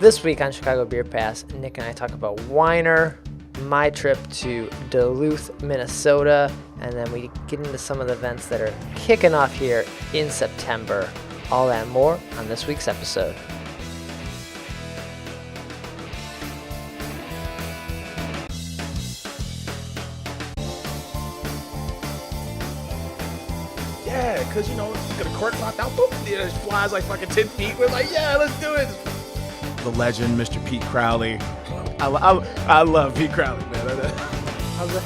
This week on Chicago Beer Pass, Nick and I talk about Whiner, my trip to Duluth, Minnesota, and then we get into some of the events that are kicking off here in September. All that and more on this week's episode. Yeah, because, you know, you get a cork knocked out, boop, it just flies like fucking 10 feet. We're like, yeah, let's do it. The legend, Mr. Pete Crowley. I love Pete Crowley, man.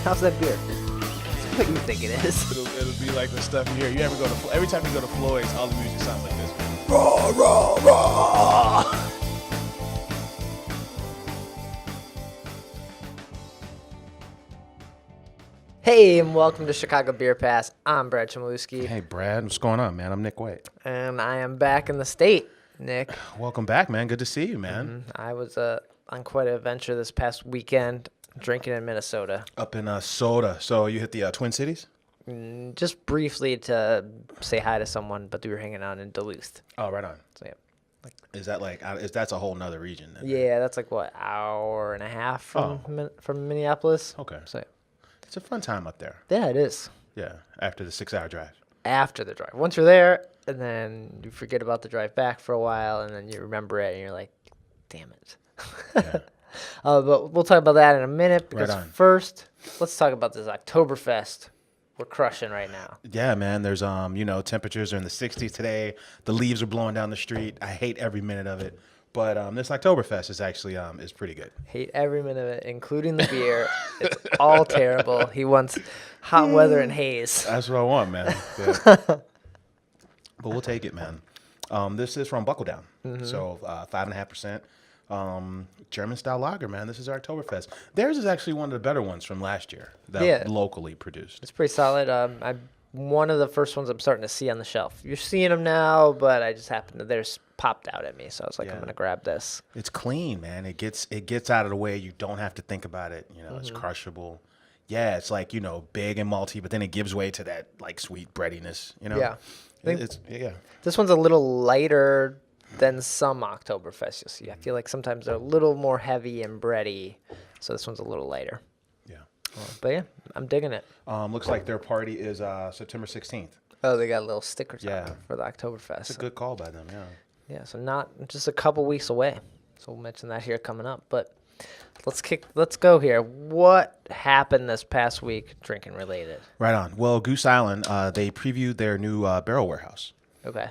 How's that beer? It's what you think it is. It'll be like the stuff you hear. You ever go to, every time you go to Floyd's, all the music sounds like this. Raw, raw, raw. Hey, and welcome to Chicago Beer Pass. I'm Brad Chmielewski. Hey, Brad, what's going on, man? I'm Nik White. And I am back in the state, Nick. Welcome back, man. Good to see you, man. I was on quite an adventure this past weekend, drinking in Minnesota. Up in Soda. So you hit the Twin Cities? Just briefly to say hi to someone, but we were hanging out in Duluth. Oh, right on. So yeah. Is that like, that's a whole nother region? Then, Yeah, that's like, what, hour and a half from Minneapolis? Okay. So yeah. It's a fun time up there. Yeah, it is. Yeah, after the 6-hour drive. After the drive. Once you're there, and then you forget about the drive back for a while, and then you remember it, and you're like, damn it. Yeah. But we'll talk about that in a minute, because Right on. first, let's talk about this Oktoberfest we're crushing right now. Yeah, man. There's temperatures are in the 60s today. The leaves are blowing down the street. I hate every minute of it. But this Oktoberfest is actually is pretty good. Hate every minute of it, including the beer. It's all terrible. He wants hot weather and haze. That's what I want, man. Yeah. But we'll take it, man. This is from Buckledown. So 5.5%. German style lager, man. This is our Oktoberfest. Theirs is actually one of the better ones from last year that locally produced. It's pretty solid. I'm one of the first ones I'm starting to see on the shelf. You're seeing them now, but I just happened to theirs popped out at me, so I was like, I'm gonna grab this. It's clean, man. It gets out of the way. You don't have to think about it. You know, it's crushable. Yeah, it's like, you know, big and malty, but then it gives way to that like sweet breadiness. You know. Yeah. Yeah. This one's a little lighter than some Oktoberfest you'll see. I feel like sometimes they're a little more heavy and bready, so this one's a little lighter. Yeah. But yeah, I'm digging it. Looks like their party is September 16th. Oh, they got little stickers Yeah. on for the Oktoberfest. It's a good call by them, yeah. Yeah, so not just a couple weeks away. So we'll mention that here coming up. But let's go here. What happened this past week drinking related? Right on. Well, Goose Island, they previewed their new barrel warehouse. Okay.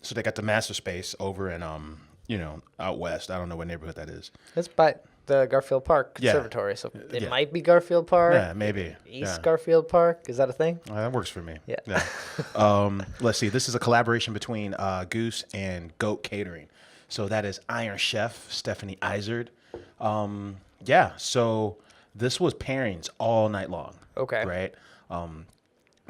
So they got the master space over in out west. I don't know what neighborhood that is. It's by the Garfield Park Conservatory. So it might be Garfield Park. Yeah, maybe. East Garfield Park. Is that a thing? That works for me. Yeah. Let's see. This is a collaboration between Goose and Goat Catering. So that is Iron Chef Stephanie Izard. So this was pairings all night long. Okay. Right.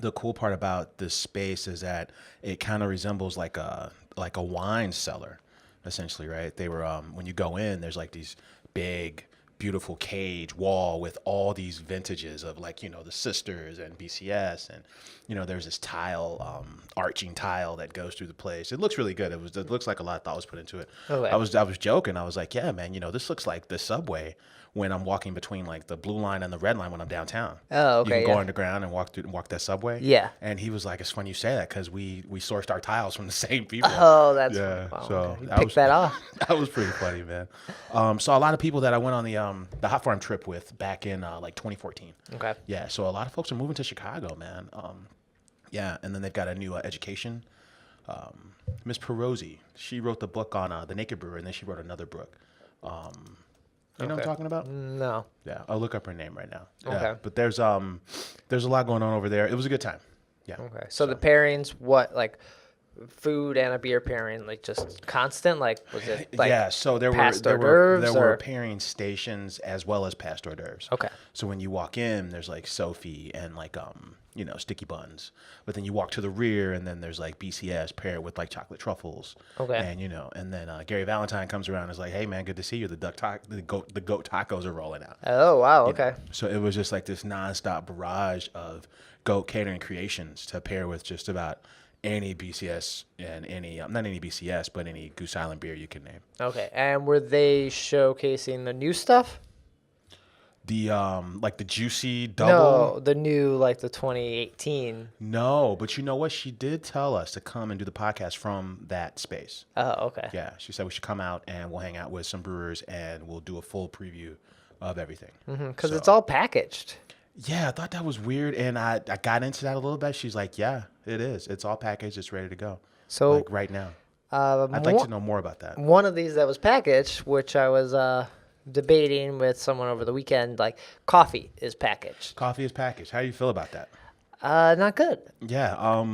The cool part about this space is that it kind of resembles like a wine cellar, essentially, right? They were when you go in, there's like these big, beautiful cage wall with all these vintages of like, you know, the Sisters and BCS, and you know, there's this tile, arching tile that goes through the place. It looks really good. It looks like a lot of thought was put into it. Okay. I was joking. I was like, yeah, man, you know, this looks like the subway when I'm walking between like the blue line and the red line when I'm downtown. Oh, okay. You can go underground and walk that subway. Yeah. And he was like, it's funny you say that because we sourced our tiles from the same people. Oh, that's Wow, so okay. You picked that off. That was pretty funny, man. So a lot of people that I went on the Hot Farm trip with back in like 2014. Okay. Yeah. So a lot of folks are moving to Chicago, man. And then they've got a new education. Miss Perosi, she wrote the book on the Naked Brewer, and then she wrote another book. You know what I'm talking about? No. Yeah, I'll look up her name right now. Okay. Yeah, but there's a lot going on over there. It was a good time. Yeah. Okay. So the pairings, what, like food and a beer pairing, like just constant? Like, was it like yeah, so there past were hors d'oeuvres, there were or? pairing stations as well as past hors d'oeuvres. Okay. So when you walk in, there's like Sophie and like sticky buns. But then you walk to the rear, and then there's like BCS paired with like chocolate truffles. Okay. And then Gary Valentine comes around and is like, "Hey man, good to see you. The goat tacos are rolling out." Oh wow. You Okay. know? So it was just like this nonstop barrage of goat catering creations to pair with just about any BCS and any not any BCS, but any Goose Island beer you can name. Okay, and were they showcasing the new stuff? The like the juicy double. No, the new like the 2018. No, but you know what? She did tell us to come and do the podcast from that space. Oh, okay. Yeah, she said we should come out and we'll hang out with some brewers and we'll do a full preview of everything. Because it's all packaged. Yeah, I thought that was weird, and I got into that a little bit. She's like, "Yeah, it is. It's all packaged. It's ready to go." So like right now, I'd like to know more about that. One of these that was packaged, which I was debating with someone over the weekend, like coffee is packaged. Coffee is packaged. How do you feel about that? Not good. Yeah.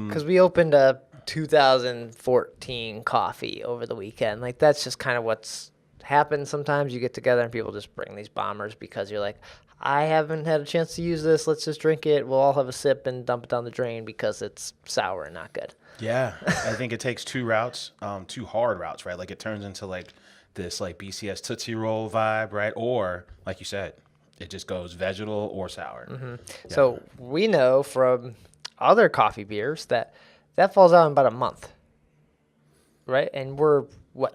Because we opened a 2014 coffee over the weekend. Like that's just kind of what's happened. Sometimes you get together and people just bring these bombers because you're like, I haven't had a chance to use this. Let's just drink it. We'll all have a sip and dump it down the drain because it's sour and not good. Yeah, I think it takes two routes, two hard routes, right? Like it turns into like this like BCS Tootsie Roll vibe, right? Or like you said, it just goes vegetal or sour. Yeah. So we know from other coffee beers that falls out in about a month, right? And we're,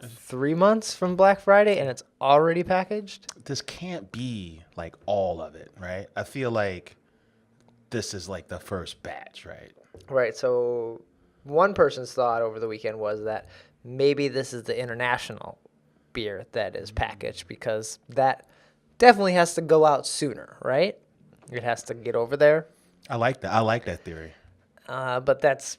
3 months from Black Friday and it's already packaged? this can't be like all of it, right? I feel like this is like the first batch, right? Right. So one person's thought over the weekend was that maybe this is the international beer that is packaged because that definitely has to go out sooner, right? It has to get over there. I like that. I like that theory. But that's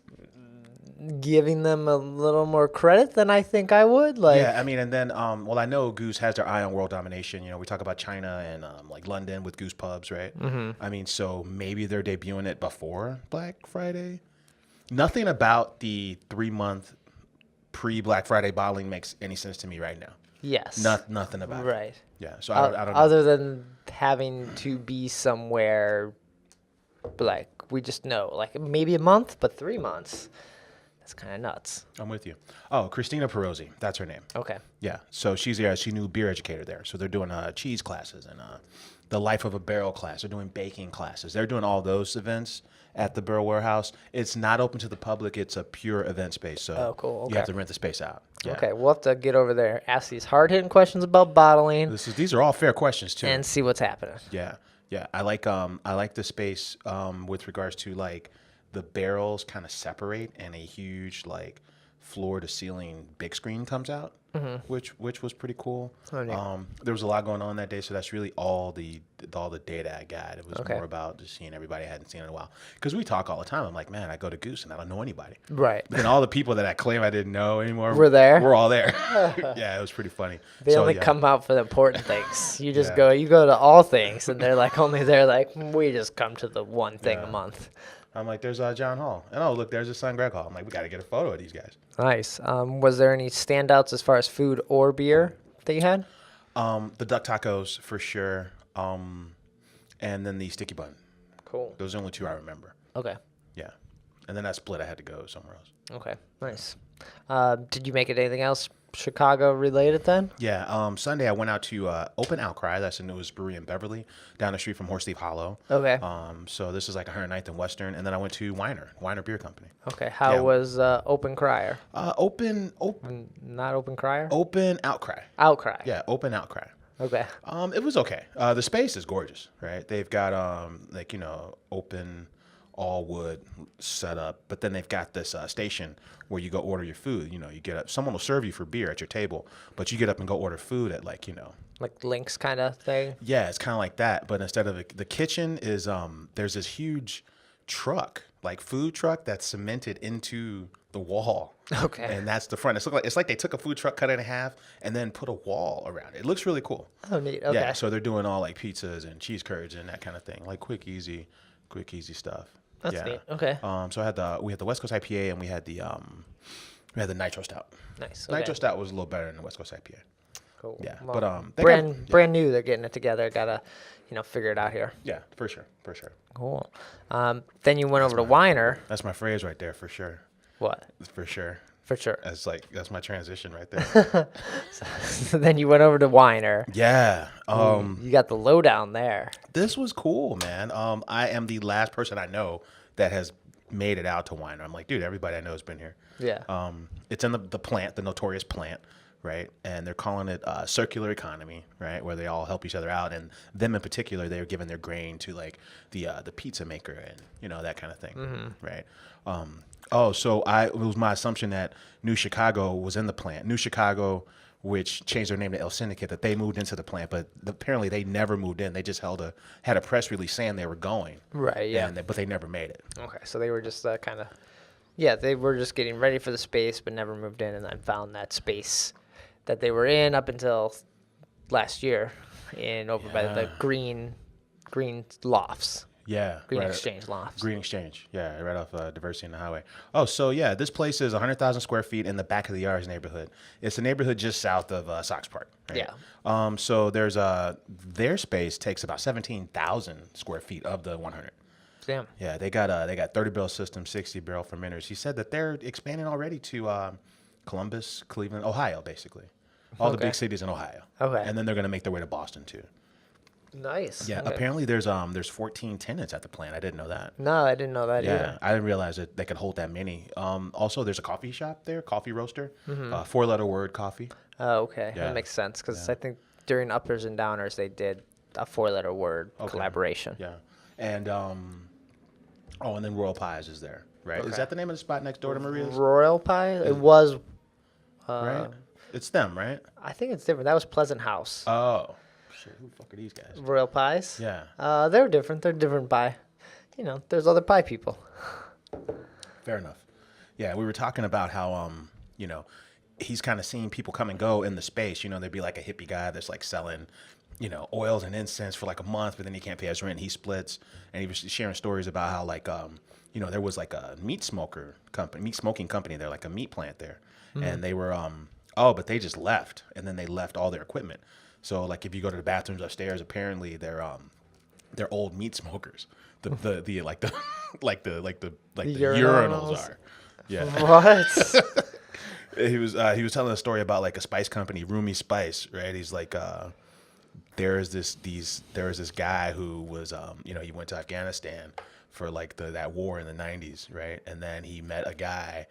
giving them a little more credit than I think I would. Like, Yeah, I mean, and then, well, I know Goose has their eye on world domination. You know, we talk about China and like London with Goose pubs, right? I mean, so maybe they're debuting it before Black Friday. Nothing about the 3-month pre-Black Friday bottling makes any sense to me right now. yes. Nothing about it. Right. Yeah, so I don't know. Other than having to be somewhere, like, we just know, like, maybe a month, but 3 months. That's kind of nuts. I'm with you. Oh, Christina Perozzi, that's her name. Okay. Yeah, so she's new beer educator there. So they're doing cheese classes and the life of a barrel class. They're doing baking classes. They're doing all those events at the Barrel Warehouse. It's not open to the public. It's a pure event space. So Oh, cool. you have Okay. to rent the space out. Yeah. Okay, we'll have to get over there, ask these hard-hitting questions about bottling, These are all fair questions too. and see what's happening. Yeah, yeah. I like the space with regards to like the barrels kind of separate and a huge like floor to ceiling big screen comes out, which was pretty cool. Oh, neat. There was a lot going on that day, so that's really all the data I got. It was Okay. more about just seeing everybody I hadn't seen in a while. Because we talk all the time. I'm like, man, I go to Goose and I don't know anybody. Right. But then all the people that I claim I didn't know anymore Were there? We're all there. Yeah, it was pretty funny. They So, only yeah. come out for the important things. You just Yeah. you go to all things, and they're like only they're like, we just come to the one thing a Yeah. month. I'm like, there's John Hall. And oh, look, there's his son Greg Hall. I'm like, we got to get a photo of these guys. Nice. Was there any standouts as far as food or beer that you had? The duck tacos for sure. And then the sticky bun. Cool. Those are the only two I remember. Okay. Yeah. And then that split, I had to go somewhere else. Okay. Nice. Did you make it anything else Chicago related then? Yeah. Sunday, I went out to Open Outcry. That's the newest brewery in Beverly, down the street from Horse Thief Hollow. Okay. So this is like 109th and Western. And then I went to Whiner Beer Company. Okay. How Yeah. was Open Crier? Open Not Open Crier? Outcry. Outcry. Yeah, Open Outcry. Okay. It was okay. The space is gorgeous, right? They've got open all wood set up, but then they've got this station where you go order your food. You know, you get up, someone will serve you for beer at your table, but you get up and go order food at like Links kind of thing. yeah, it's kind of like that. But instead of the kitchen is there's this huge truck, like food truck that's cemented into the wall. Okay. And that's the front. It's like they took a food truck, cut it in half, and then put a wall around it. It looks really cool. Oh, neat. Okay. Yeah, so they're doing all like pizzas and cheese curds and that kind of thing, like quick, easy stuff. That's yeah. neat. Okay. So we had the West Coast IPA and we had the Nitro Stout. Nice. Okay. Nitro Stout was a little better than the West Coast IPA. Cool. Yeah, Well, but they brand new. They're getting it together. Gotta, figure it out here. yeah, for sure. Cool. Then you went over to Whiner. That's my phrase right there, for sure. What? For sure. For sure. That's my transition right there. So then you went over to Whiner. Yeah. You got the lowdown there. This was cool, man. I am the last person I know that has made it out to Whiner. I'm like, dude, everybody I know has been here. Yeah. It's in the plant, the notorious plant, right? And they're calling it circular economy, right? Where they all help each other out, and them in particular, they're giving their grain to like the pizza maker and that kind of thing, right? So it was my assumption that New Chicago was in the plant. New Chicago, which changed their name to El Syndicate, that they moved into the plant, but apparently they never moved in. They just had a press release saying they were going, Right. Yeah. but they never made it. Okay. So they were just kind of, they were just getting ready for the space, but never moved in, and then found that space that they were in up until last year, over by the green lofts. Yeah. Green Exchange lofts. Green Exchange. Yeah, right off Diversity in the Highway. Oh, so yeah, this place is 100,000 square feet in the back of the Yards neighborhood. It's a neighborhood just south of Sox Park. Right? Yeah. So there's their space takes about 17,000 square feet of the 100. Damn. Yeah, they got 30-barrel system, 60-barrel fermenters. He said that they're expanding already to Columbus, Cleveland, Ohio, basically. All the big cities in Ohio. Okay. And then they're going to make their way to Boston too. Nice. Yeah. Okay. Apparently there's 14 tenants at the plant. I didn't know that. No, I didn't know that Yeah, either. I didn't realize that they could hold that many. Also, there's a coffee shop there, coffee roaster, 4-letter word coffee. Oh, okay. Yeah. That makes sense because I think during Uppers and Downers they did a 4-letter word collaboration. Yeah, and and then Royal Pies is there, right? Okay. Is that the name of the spot next door to Maria's? Royal Pie? It was. Right, it's them, right? I think it's different. That was Pleasant House. Oh, shit! Who the fuck are these guys? Royal Pies? Yeah. They're different. They're different pie. There's other pie people. Fair enough. Yeah, we were talking about how he's kind of seeing people come and go in the space. There'd be like a hippie guy that's like selling, oils and incense for like a month, but then he can't pay his rent. He splits, and he was sharing stories about how like there was like a meat smoking company there, like a meat plant there, and they were but they just left, and then they left all their equipment. So like if you go to the bathrooms upstairs, apparently they're old meat smokers. The urinals are. Yeah. What? He was telling a story about like a spice company, Rumi Spice, right? He's like, there was this guy who was he went to Afghanistan for like that war in the 90s, right? And then he met a guy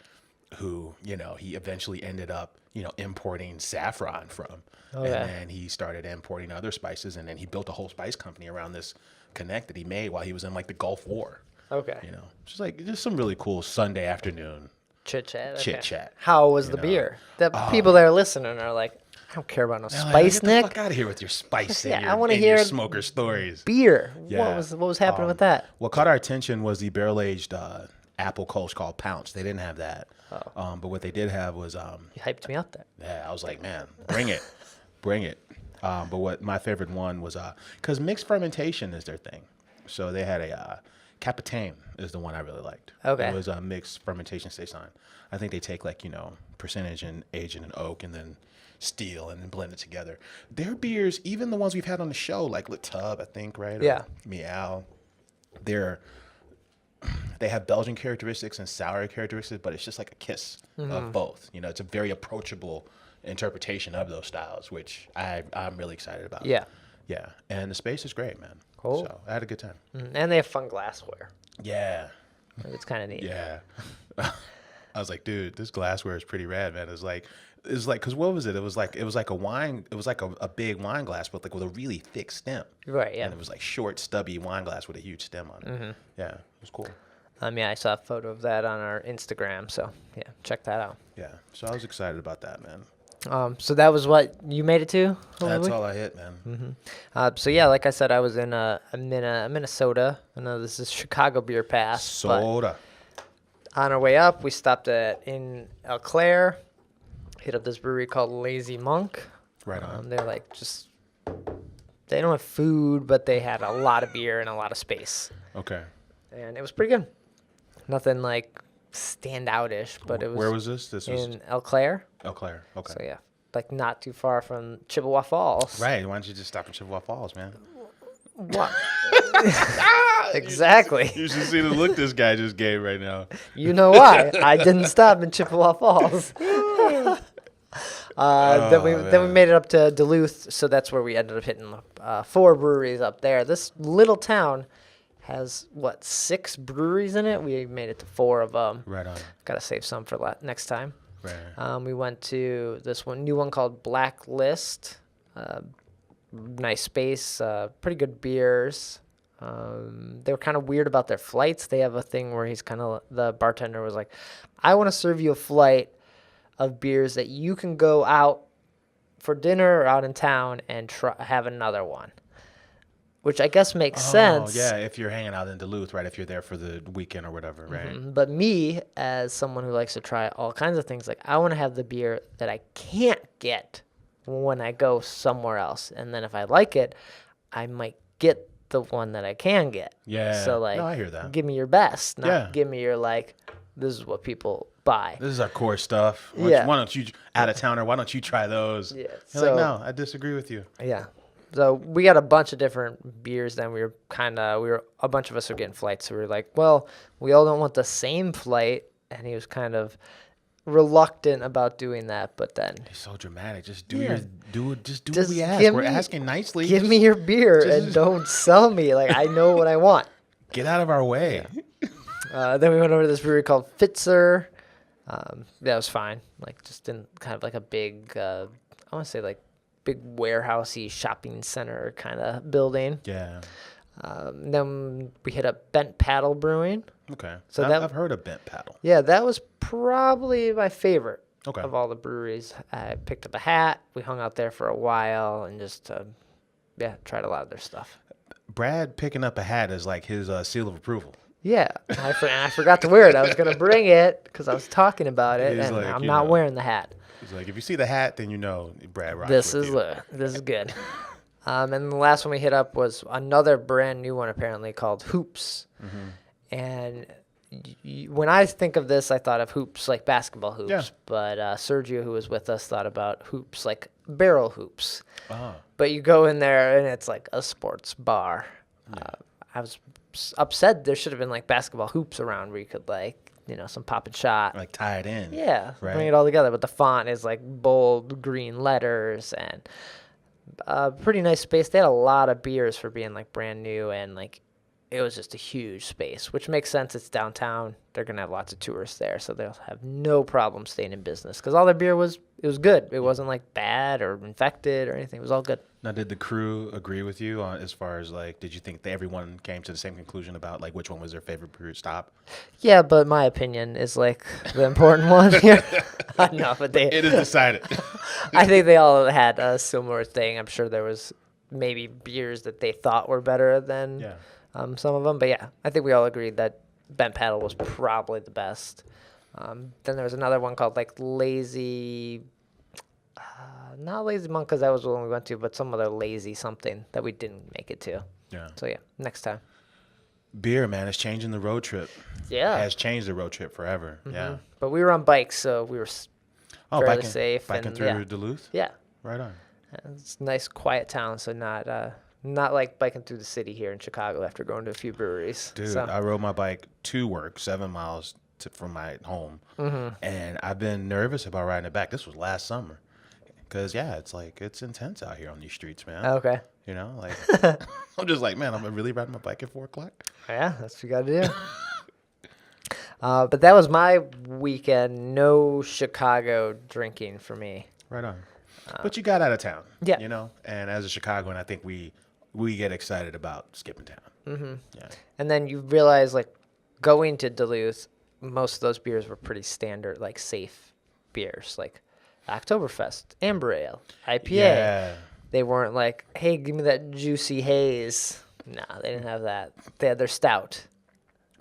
who he eventually ended up importing saffron from, and then he started importing other spices, and then he built a whole spice company around this connect that he made while he was in like the Gulf War. Okay. Just some really cool Sunday afternoon Chit chat. chit chat. How was the beer? The people that are listening are like, I don't care about no spice, Get Nick. the fuck out of here with your spice and I want to hear your smoker stories. Beer. Yeah. What was happening with that? What caught our attention was the barrel-aged apple kolsch called Pounce. They didn't have that. But what they did have was... You hyped me up there. Yeah, I was like, man, bring it. Bring it. But what my favorite one was... Because mixed fermentation is their thing. So they had a... Capitaine is the one I really liked. Okay. It was a mixed fermentation saison. I think they take like, percentage and age in an oak and then steel and then blend it together. Their beers, even the ones we've had on the show, like Le Tub, I think, right? Yeah. Or Meow. They have Belgian characteristics and sour characteristics, but it's just like a kiss of both. It's a very approachable interpretation of those styles, which I'm really excited about. Yeah. Yeah. And the space is great, man. Cool. So I had a good time. And they have fun glassware. Yeah. It's kind of neat. Yeah. I was like, dude, this glassware is pretty rad, man. It's like, cause what was it? It was like a wine. It was like a big wine glass, but like with a really thick stem. Right. Yeah. And it was like short, stubby wine glass with a huge stem on it. Yeah, it was cool. I saw a photo of that on our Instagram. So yeah, check that out. Yeah. So I was excited about that, man. So that was what you made it to? That's all I hit, man. So yeah, like I said, I was in Minnesota. I know this is Chicago Beer Pass. Soda. On our way up, we stopped in Eau Claire. Hit up this brewery called Lazy Monk. Right on. They're like they don't have food, but they had a lot of beer and a lot of space. Okay. And it was pretty good. Nothing like standout-ish, but it was. Where was this? This was in Eau Claire. Eau Claire. Okay. So yeah, like not too far from Chippewa Falls. Right. Why don't you just stop in Chippewa Falls, man? What? Exactly. You should see the look this guy just gave right now. You know why? I didn't stop in Chippewa Falls. Then we made it up to Duluth, so that's where we ended up hitting 4 breweries up there. This little town has, 6 breweries in it? We made it to 4 of them. Right on. Got to save some for next time. Right. We went to this new one called Blacklist. Nice space, pretty good beers. They were kind of weird about their flights. They have a thing where the bartender was like, I want to serve you a flight of beers that you can go out for dinner or out in town and have another one, which I guess makes sense. Yeah, if you're hanging out in Duluth, right? If you're there for the weekend or whatever, right? Mm-hmm. But me, as someone who likes to try all kinds of things, like I want to have the beer that I can't get when I go somewhere else. And then if I like it, I might get the one that I can get. Yeah. So No, like, I hear that. give me your best, not Yeah. give me your this is what people buy. This is our core stuff. Why don't you, out of towner, why don't you try those? Yeah. You're like, no, I disagree with you. Yeah. So we got a bunch of different beers. Then we were a bunch of us were getting flights. So we were like, well, we all don't want the same flight. And he was kind of reluctant about doing that. But then He's so dramatic. Just do Just what we ask. give We're me- asking nicely. give me your beer and don't sell me. Like, I know what I want. Get out of our way. Then we went over to this brewery called Fitzer. That was fine. Like, just in kind of like a big, I want to say like big warehousey shopping center kind of building. Yeah. Then we hit up Bent Paddle Brewing. Okay. So I've heard of Bent Paddle. Yeah, that was probably my favorite Okay. of all the breweries. I picked up a hat. We hung out there for a while and just, tried a lot of their stuff. Brad picking up a hat is like his seal of approval. Yeah, I forgot to wear it. I was going to bring it because I was talking about it, He's and like, I'm not wearing the hat. He's like, if you see the hat, then you know Brad rocks This with is you. this is good. And the last one we hit up was another brand new one, apparently called Hoops. Mm-hmm. And when I think of this, I thought of hoops like basketball hoops. Yeah. But Sergio, who was with us, thought about hoops like barrel hoops. Oh. But you go in there and it's like a sports bar. Yeah. I was upset. There should have been like basketball hoops around where you could some pop and shot. Like tie it in. Yeah, Right. bring it all together. But the font is like bold green letters and pretty nice space. They had a lot of beers for being like brand new, and like it was just a huge space, which makes sense. It's downtown. They're gonna have lots of tourists there, so they'll have no problem staying in business because all their beer was good. It wasn't like bad or infected or anything. It was all good. Now, did the crew agree with you on as far as like, did you think that everyone came to the same conclusion about like which one was their favorite brew stop? Yeah, but my opinion is like the important one here. No, but It is decided. I think they all had a similar thing. I'm sure there was maybe beers that they thought were better than some of them. But yeah, I think we all agreed that Bent Paddle was probably the best. Then there was another one called like Lazy, not Lazy Monk because that was the one we went to, but some other Lazy something that we didn't make it to. Yeah. So yeah, next time. Beer, man, is changing the road trip. Yeah. Has changed the road trip forever. Mm-hmm. Yeah. But we were on bikes, so we were fairly biking, safe. biking and, through Duluth? Yeah. Right on. It's a nice, quiet town, so not like biking through the city here in Chicago after going to a few breweries. Dude, so. I rode my bike to work 7 miles from my home, and I've been nervous about riding it back. This was last summer. Because, it's intense out here on these streets, man. Okay. You know, like, I'm just like, man, I'm really riding my bike at 4 o'clock. Yeah, that's what you got to do. But that was my weekend. No Chicago drinking for me. Right on. But you got out of town. Yeah. You know, and as a Chicagoan, I think we get excited about skipping town. Mm-hmm. Yeah. And then you realize, like, going to Duluth, most of those beers were pretty standard, like, safe beers. Like, Oktoberfest, Amber Ale, IPA. Yeah. They weren't like, hey, give me that juicy haze. No, they didn't have that. They had their stout.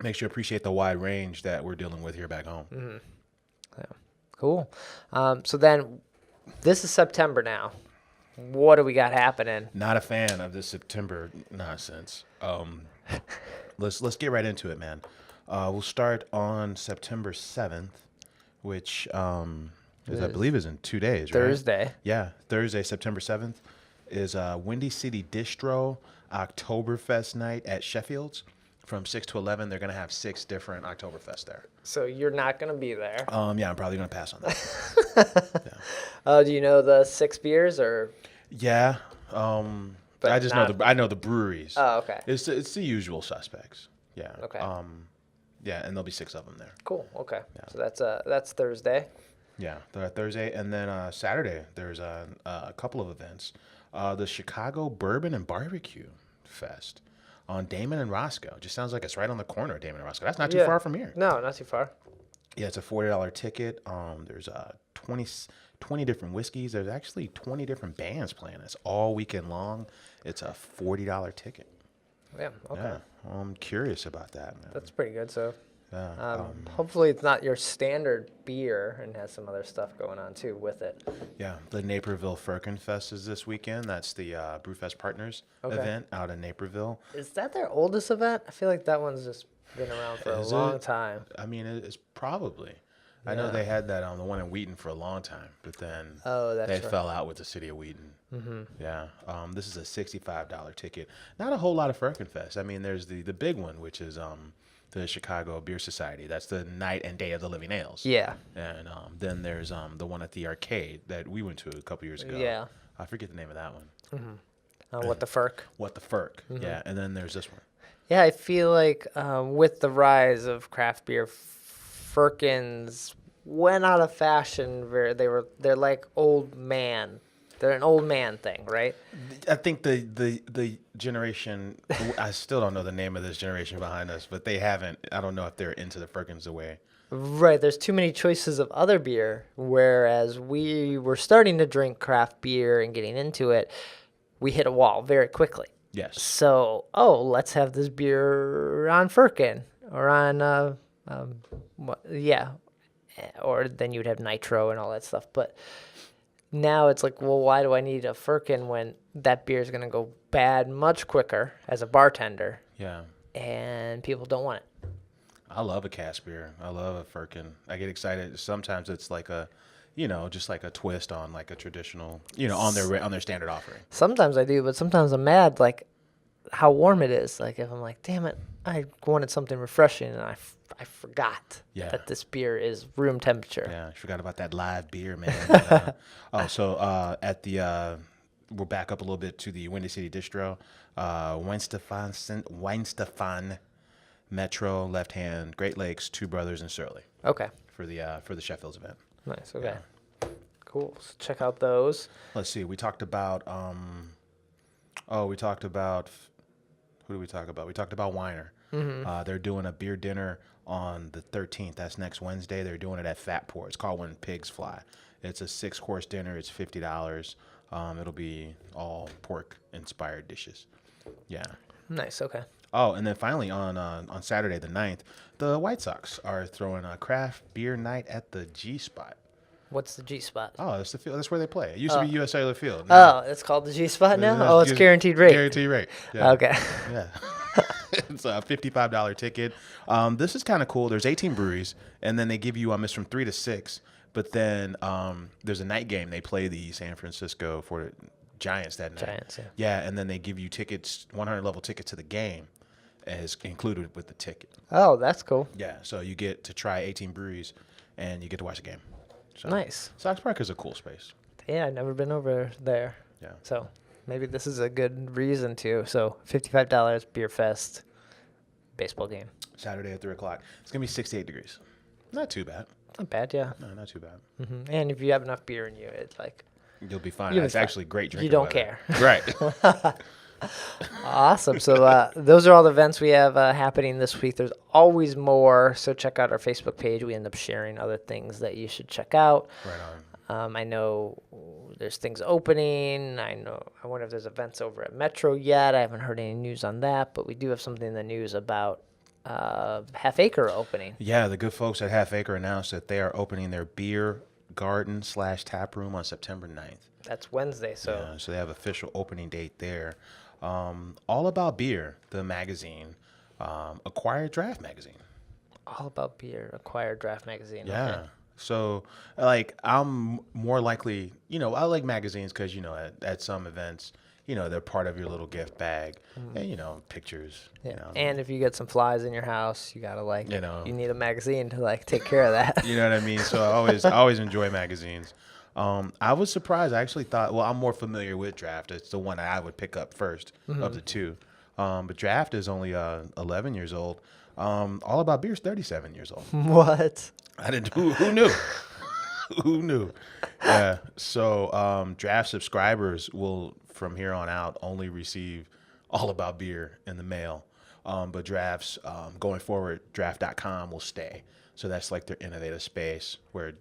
Makes you appreciate the wide range that we're dealing with here back home. Mm-hmm. So, cool. So then, this is September now. What do we got happening? Not a fan of this September nonsense. Let's get right into it, man. We'll start on September 7th, which I believe is in 2 days, right? Thursday. Yeah, Thursday, September 7th is Windy City Distro Oktoberfest night at Sheffield's. From 6 to 11, they're going to have 6 different Oktoberfest there. So you're not going to be there. Yeah, I'm probably going to pass on that. Do you know the 6 beers or? Yeah. But I just know the breweries. Oh, okay. It's the usual suspects. Yeah. Okay. Yeah, and there'll be 6 of them there. Cool. Okay. Yeah. So that's Thursday. Yeah, Thursday, and then Saturday there's a couple of events. The Chicago Bourbon and Barbecue Fest on Damon and Roscoe. Just sounds like it's right on the corner of Damon and Roscoe. That's not too far from here. No, not too far. Yeah, it's a $40 ticket. There's 20 different whiskeys. There's actually 20 different bands playing. It's all weekend long. It's a $40 ticket. Yeah. Okay. Yeah, I'm curious about that, man. That's pretty good. So. Yeah, hopefully it's not your standard beer and has some other stuff going on too with it. Yeah, the Naperville Firkin Fest is this weekend. That's the Brewfest Partners event out in Naperville. Is that their oldest event? I feel like that one's just been around for a long time. I mean, it's probably. I know they had that on the one in Wheaton for a long time, but then they fell out with the city of Wheaton. Mm-hmm. Yeah, this is a $65 ticket. Not a whole lot of Firkin Fest. I mean, there's the big one, which is the Chicago Beer Society. That's the night and day of the Living Ales. Yeah. And then there's the one at the arcade that we went to a couple years ago. Yeah. I forget the name of that one. Mm-hmm. What the Firk? What the Firk. Mm-hmm. Yeah. And then there's this one. Yeah, I feel like with the rise of craft beer, Firkins went out of fashion. They're like old man. They're an old man thing, right? I think the generation, I still don't know the name of this generation behind us, but they haven't. I don't know if they're into the Firkins away. Right. There's too many choices of other beer, whereas we were starting to drink craft beer and getting into it, we hit a wall very quickly. Yes. So, let's have this beer on Firkin or on, or then you'd have nitro and all that stuff. But now it's like, well, why do I need a Firkin when that beer is going to go bad much quicker as a bartender? Yeah. And people don't want it. I love a cask beer. I love a Firkin. I get excited. Sometimes it's like just like a twist on like a traditional, on their standard offering. Sometimes I do, but sometimes I'm mad, like how warm it is. Like if I'm like, damn it, I wanted something refreshing and I forgot that this beer is room temperature. Yeah, I forgot about that live beer, man. At the we're back up a little bit to the Windy City Distro, Weinstefan, Metro, Left Hand, Great Lakes, Two Brothers, and Surly. Okay. For the Sheffield's event. Nice. Okay. Yeah. Cool. So check out those. Let's see. We talked about who did we talk about? We talked about Whiner. Mm-hmm. They're doing a beer dinner on the 13th. That's next Wednesday. They're doing it at Fat Pour. It's called When Pigs Fly. It's a 6-course dinner. It's $50. It'll be all pork-inspired dishes. Yeah. Nice. Okay. Oh, and then finally on Saturday the 9th, the White Sox are throwing a craft beer night at the G Spot. What's the G Spot? Oh, that's the field. That's where they play. It used to be U.S. Cellular Field. No. Oh, it's called the G Spot now? Oh, it's guaranteed rate. Guaranteed rate. Yeah. Okay. Yeah. It's a $55 ticket. This is kind of cool. There's 18 breweries, and then they give you it's from 3 to 6. But then there's a night game. They play the San Francisco for Giants that night. Giants, yeah. Yeah, and then they give you tickets, 100 level tickets to the game, as included with the ticket. Oh, that's cool. Yeah, so you get to try 18 breweries, and you get to watch the game. So, nice. Sox Park is a cool space. Yeah, I've never been over there. Yeah. So maybe this is a good reason to. So $55 beer fest, baseball game. Saturday at 3 o'clock. It's going to be 68 degrees. Not too bad. Not bad, yeah. No, not too bad. Mm-hmm. And if you have enough beer in you, it's like... You'll be fine. It's actually great drinking. You don't weather. care. Right. Awesome. So those are all the events we have happening this week. There's always more, so check out our Facebook page. We end up sharing other things that you should check out. Right on. I know there's things opening. I wonder if there's events over at Metro yet. I haven't heard any news on that, but we do have something in the news about Half Acre opening. Yeah, the good folks at Half Acre announced that they are opening their beer garden / tap room on September 9th. That's Wednesday, so. Yeah, so they have official opening date there. All About Beer, the magazine, Acquired Draft magazine. All About Beer, Acquired Draft magazine. Yeah. Okay. So, I'm more likely, I like magazines because, at some events, they're part of your little gift bag and, pictures. Yeah. And if you get some flies in your house, you got to you need a magazine to take care of that. You know what I mean? So I always enjoy magazines. I was surprised. I actually thought, well, I'm more familiar with Draft. It's the one I would pick up first of the two. But Draft is only 11 years old. All About Beer is 37 years old. What? I didn't. Who knew? Who knew? Yeah. So Draft subscribers will, from here on out, only receive All About Beer in the mail. But Drafts, going forward, draft.com will stay. So that's like their innovative space where,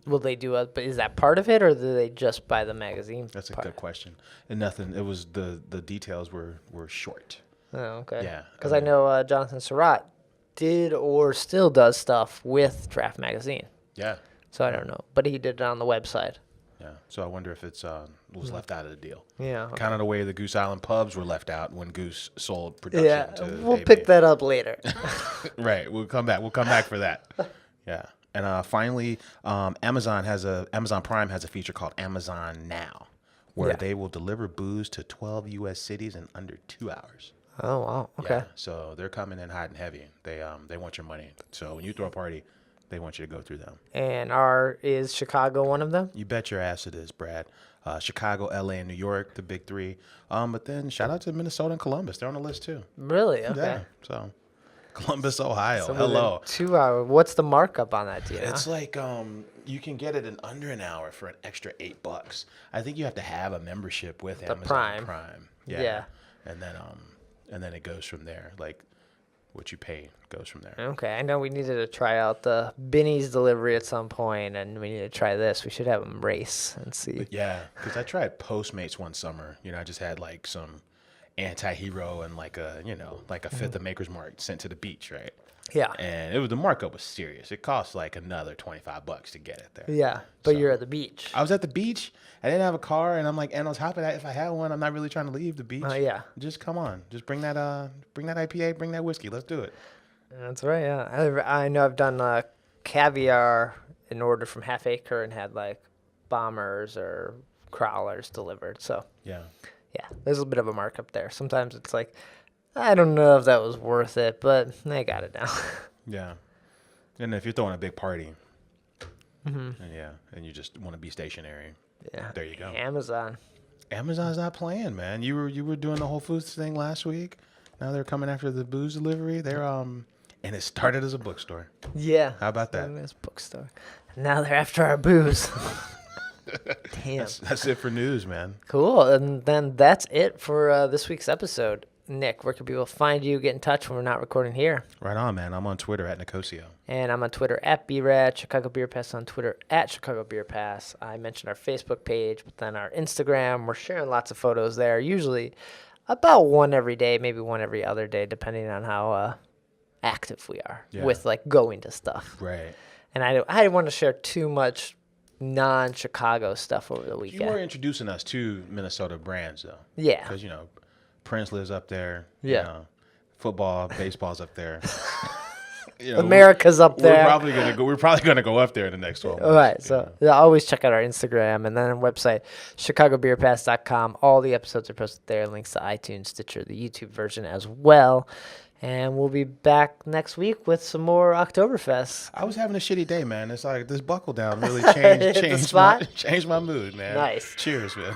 Will they do but is that part of it, or do they just buy the magazine? That's a good question. And nothing, it was the details were short. Oh, okay. Yeah. Because I know Jonathan Surratt did or still does stuff with Draft Magazine. Yeah. So I don't know. But he did it on the website. Yeah. So I wonder if it's was left out of the deal. Yeah. Okay. Kind of the way the Goose Island pubs were left out when Goose sold production to we'll AB. pick that up later. Right. We'll come back. We'll come back for that. Yeah. And finally, Amazon Prime has a feature called Amazon Now, where they will deliver booze to 12 U.S. cities in under 2 hours. Oh, wow. Okay. Yeah. So they're coming in hot and heavy. They want your money. So when you throw a party, they want you to go through them. And is Chicago one of them? You bet your ass it is, Brad. Chicago, L.A., and New York, the big three. But then shout out to Minnesota and Columbus. They're on the list too. Really? Okay. Yeah. So Columbus, Ohio. So Hello. 2 hours. What's the markup on that? Do you know? It's like you can get it in under an hour for an extra $8. I think you have to have a membership with Amazon Prime. Yeah. And then it goes from there. Like what you pay goes from there. Okay, I know we needed to try out the Binny's delivery at some point, and we need to try this. We should have them race and see. But yeah, because I tried Postmates one summer. I just had like some anti-hero and like a fifth of Maker's Mark sent to the beach, right? Yeah. And the markup was serious. It cost like another $25 to get it there. Yeah, but you're at the beach. I was at the beach. I didn't have a car, and I'm like, and on top of that, if I had one, I'm not really trying to leave the beach. Yeah. Just come on. Just bring that IPA, bring that whiskey. Let's do it. That's right, yeah. I know I've done caviar in order from Half Acre and had like bombers or crawlers delivered. So, yeah, there's a bit of a markup there. Sometimes it's like, I don't know if that was worth it, but they got it now. Yeah. And if you're throwing a big party, and you just want to be stationary, there you go. Amazon's not playing, man. You were doing the Whole Foods thing last week. Now they're coming after the booze delivery. They're and it started as a bookstore. Yeah. How about that? As a bookstore. Now they're after our booze. Damn. That's it for news, man. Cool. And then that's it for this week's episode. Nick, where can people find you, get in touch when we're not recording here? Right on, man. I'm on Twitter at Nicosio. And I'm on Twitter at BRAD, Chicago Beer Pass on Twitter at Chicago Beer Pass. I mentioned our Facebook page, but then our Instagram. We're sharing lots of photos there, usually about one every day, maybe one every other day, depending on how active we are with like going to stuff. Right. And I didn't want to share too much non-Chicago stuff over the weekend. You were introducing us to Minnesota brands, though. Yeah. Because, Prince lives up there. Yeah. Football, baseball's up there. America's up there. We're probably gonna go up there in the next 12 months. All right. So always check out our Instagram and then our website, chicagobeerpass.com. All the episodes are posted there. Links to iTunes, Stitcher, the YouTube version as well. And we'll be back next week with some more Oktoberfest. I was having a shitty day, man. It's like this Buckledown really changed my mood, man. Nice. Cheers, man.